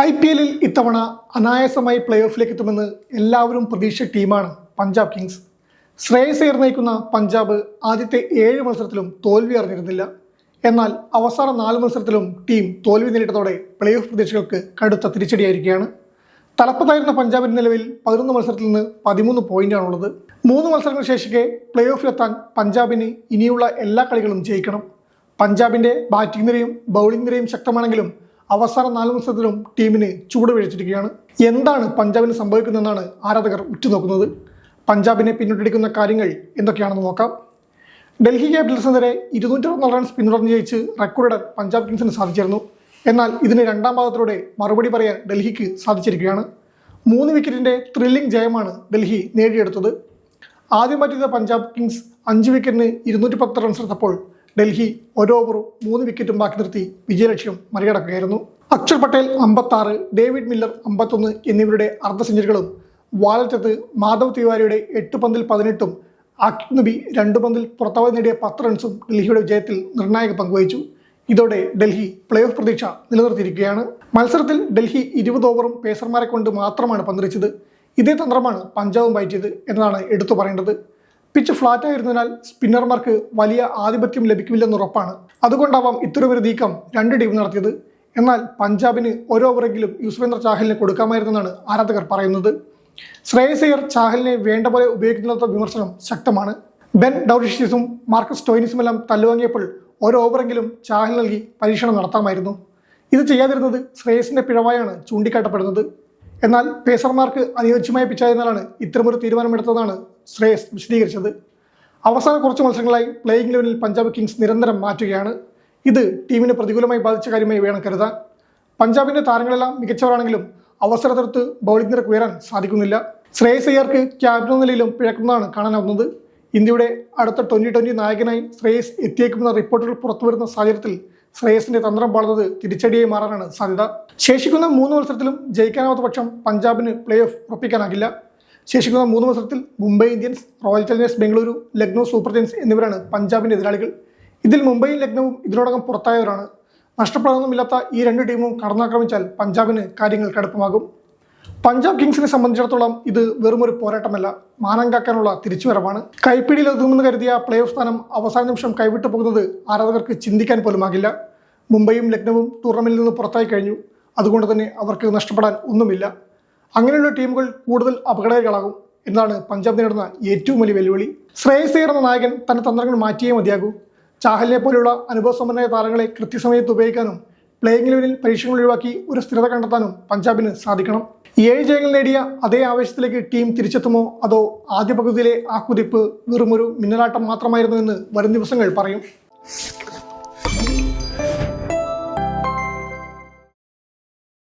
IPL-ൽ ഇത്തവണ അനായാസമായി പ്ലേ ഓഫിലേക്ക് എത്തുമെന്ന് എല്ലാവരും പ്രതീക്ഷിച്ച ടീമാണ് പഞ്ചാബ് കിങ്സ്. ശ്രേയസ് അയ്യർ നയിക്കുന്ന പഞ്ചാബ് ആദ്യത്തെ 7 മത്സരത്തിലും തോൽവി അറിഞ്ഞിരുന്നില്ല. എന്നാൽ അവസാന 4 മത്സരത്തിലും ടീം തോൽവി നേരിട്ടതോടെ പ്ലേ ഓഫ് പ്രതീക്ഷകൾക്ക് കടുത്ത തിരിച്ചടിയായിരിക്കുകയാണ്. തലപ്പത്തായിരുന്ന പഞ്ചാബിന് നിലവിൽ 11 മത്സരത്തിൽ നിന്ന് 13 പോയിന്റാണുള്ളത്. 3 മത്സരങ്ങൾ ശേഷിക്കെ പ്ലേ ഓഫിലെത്താൻ പഞ്ചാബിന് ഇനിയുള്ള എല്ലാ കളികളും ജയിക്കണം. പഞ്ചാബിന്റെ ബാറ്റിംഗ് നിരയും ബൗളിംഗ് നിരയും ശക്തമാണെങ്കിലും അവസാന 4 മത്സരത്തിലും ടീമിന് ചൂട് വീഴ്ചിരിക്കുകയാണ്. എന്താണ് പഞ്ചാബിന് സംഭവിക്കുന്നതെന്നാണ് ആരാധകർ ഉറ്റുനോക്കുന്നത്. പഞ്ചാബിനെ പിന്നോട്ടടിക്കുന്ന കാര്യങ്ങൾ എന്തൊക്കെയാണെന്ന് നോക്കാം. ഡൽഹി ക്യാപിറ്റൽസിനെതിരെ 264 റൺസ് പിന്തുടർന്ന് ജയിച്ച് റെക്കോർഡിടാൻ പഞ്ചാബ് കിങ്സിന് സാധിച്ചിരുന്നു. എന്നാൽ ഇതിന് രണ്ടാം പാദത്തിലൂടെ മറുപടി പറയാൻ ഡൽഹിക്ക് സാധിച്ചിരിക്കുകയാണ്. 3 വിക്കറ്റിന്റെ ത്രില്ലിംഗ് ജയമാണ് ഡൽഹി നേടിയെടുത്തത്. ആദ്യം ബാറ്റ് ചെയ്ത പഞ്ചാബ് കിങ്സ് 5 വിക്കറ്റിന് 210 റൺസ് എടുത്തപ്പോൾ ഡൽഹി ഒരു ഓവറും 3 വിക്കറ്റും ബാക്കി നിർത്തി വിജയലക്ഷ്യം മറികടക്കുകയായിരുന്നു. അക്ഷർ പട്ടേൽ 56, ഡേവിഡ് മില്ലർ 51 എന്നിവരുടെ അർദ്ധ സെഞ്ചുറികളും വാലറ്റത്ത് മാധവ് തിവാരിയുടെ 8 പന്തിൽ 18ഉം ആക്കിബ് നബി 2 പന്തിൽ പുറത്താവാതെ നേടിയ 10 റൺസും ഡൽഹിയുടെ വിജയത്തിൽ നിർണായക പങ്കുവഹിച്ചു. ഇതോടെ ഡൽഹി പ്ലേ ഓഫ് പ്രതീക്ഷ നിലനിർത്തിയിരിക്കുകയാണ്. മത്സരത്തിൽ ഡൽഹി 20 ഓവറും പേസർമാരെ കൊണ്ട് മാത്രമാണ് പന്തെറിച്ചത്. ഇതേ തന്ത്രമാണ് പഞ്ചാബും പയറ്റിയത് എന്നതാണ് എടുത്തു പറയേണ്ടത്. പിച്ച് ഫ്ലാറ്റ് ആയിരുന്നതിനാൽ സ്പിന്നർമാർക്ക് വലിയ ആധിപത്യം ലഭിക്കില്ലെന്ന് ഉറപ്പാണ്. അതുകൊണ്ടാവാം ഇത്തരമൊരു നീക്കം 2 ടീം നടത്തിയത്. എന്നാൽ പഞ്ചാബിന് ഒരു ഓവറെങ്കിലും യുസ്വേന്ദ്ര ചാഹലിന് കൊടുക്കാമായിരുന്നെന്നാണ് ആരാധകർ പറയുന്നത്. ശ്രേയസ് അയ്യർ ചാഹലിനെ വേണ്ട പോലെ ഉപയോഗിക്കുന്ന വിമർശനം ശക്തമാണ്. ബെൻ ഡൗറിഷ്യസും മാർക്കസ് സ്റ്റോയിനിസുമെല്ലാം തല്ലുവാങ്ങിയപ്പോൾ ഒരു ഓവറെങ്കിലും ചാഹൽ നൽകി പരീക്ഷണം നടത്താമായിരുന്നു. ഇത് ചെയ്യാതിരുന്നത് ശ്രേയസിന്റെ പിഴവായാണ് ചൂണ്ടിക്കാട്ടപ്പെടുന്നത്. എന്നാൽ പേസർമാർക്ക് അനുയോജ്യമായ പിച്ചായതിനാലാണ് ഇത്തരമൊരു തീരുമാനമെടുത്തതെന്നാണ് ശ്രേയസ് വിശദീകരിച്ചത്. അവസാന കുറച്ച് മത്സരങ്ങളായി പ്ലേയിങ് ലെവലിൽ പഞ്ചാബ് കിങ്സ് നിരന്തരം മാറ്റുകയാണ്. ഇത് ടീമിനെ പ്രതികൂലമായി ബാധിച്ച കാര്യമായി വേണം കരുതാൻ. പഞ്ചാബിന്റെ താരങ്ങളെല്ലാം മികച്ചവരാണെങ്കിലും അവസരത്തെടുത്ത് ബൗളിംഗ് നിരക്ക് ഉയരാൻ സാധിക്കുന്നില്ല. ശ്രേയസ് അയ്യർക്ക് ക്യാപ്റ്റൻ നിലയിലും പിഴക്കുന്നതാണ് കാണാനാവുന്നത്. ഇന്ത്യയുടെ അടുത്ത T20 നായകനായി ശ്രേയസ് എത്തിയേക്കുമെന്ന റിപ്പോർട്ടുകൾ പുറത്തുവരുന്ന സാഹചര്യത്തിൽ ശ്രേയസിന്റെ തന്ത്രം പാടുന്നത് തിരിച്ചടിയായി മാറാനാണ് സാധ്യത. ശേഷിക്കുന്ന 3 മത്സരത്തിലും ജയിക്കാനാവാത്ത പക്ഷം പഞ്ചാബിന് പ്ലേ ഓഫ് ഉറപ്പിക്കാനാകില്ല. ശേഷിക്കുന്ന 3 മത്സരത്തിൽ Mumbai Indians, royal Challengers Bengaluru, Lucknow super giants എന്നിവരാണ് പഞ്ചാബിന്റെ എതിരാളികൾ. ഇതിൽ മുംബൈയും ലക്നൌവും ഇതിനോടകം പുറത്തായവരാണ്. നഷ്ടപ്പെടാനൊന്നുമില്ലാത്ത ഈ 2 ടീമും കടന്നാക്രമിച്ചാൽ പഞ്ചാബിന് കാര്യങ്ങൾ കടുപ്പമാകും. പഞ്ചാബ് കിങ്സിനെ സംബന്ധിച്ചിടത്തോളം ഇത് വെറുമൊരു പോരാട്ടമല്ല, മാനം കാക്കാനുള്ള തിരിച്ചുവരവാണ്. കൈപ്പിടിയിൽ ഒതുങ്ങുമെന്ന് കരുതിയ പ്ലേ ഓഫ് സ്ഥാനം അവസാന നിമിഷം കൈവിട്ടു പോകുന്നത് ആരാധകർക്ക് ചിന്തിക്കാൻ പോലുമാകില്ല. മുംബൈയും ലക്നൌവും ടൂർണമെന്റിൽ നിന്ന് പുറത്തായി കഴിഞ്ഞു. അതുകൊണ്ട് തന്നെ അവർക്ക് നഷ്ടപ്പെടാൻ ഒന്നുമില്ല. അങ്ങനെയുള്ള ടീമുകൾ കൂടുതൽ അപകടകാരികളാകും എന്നതാണ് പഞ്ചാബ് നേരിടുന്ന ഏറ്റവും വലിയ വെല്ലുവിളി. ശ്രേയസ് അയ്യർ എന്ന നായകൻ തന്റെ തന്ത്രങ്ങൾ മാറ്റിയേ മതിയാകൂ. ചാഹലിനെ പോലുള്ള അനുഭവസമ്പന്നരായ താരങ്ങളെ കൃത്യസമയത്ത് ഉപയോഗിക്കാനും പ്ലേയിങ് ലെവലിൽ പരീക്ഷകൾ ഒഴിവാക്കി ഒരു സ്ഥിരത കണ്ടെത്താനും പഞ്ചാബിന് സാധിക്കണം. 7 ജയങ്ങൾ നേടിയ അതേ ആവേശത്തിലേക്ക് ടീം തിരിച്ചെത്തുമോ അതോ ആദ്യ പകുതിയിലെ ആ കുതിപ്പ് വെറുമൊരു മിന്നലാട്ടം മാത്രമായിരുന്നു എന്ന് വരും ദിവസങ്ങൾ പറയും.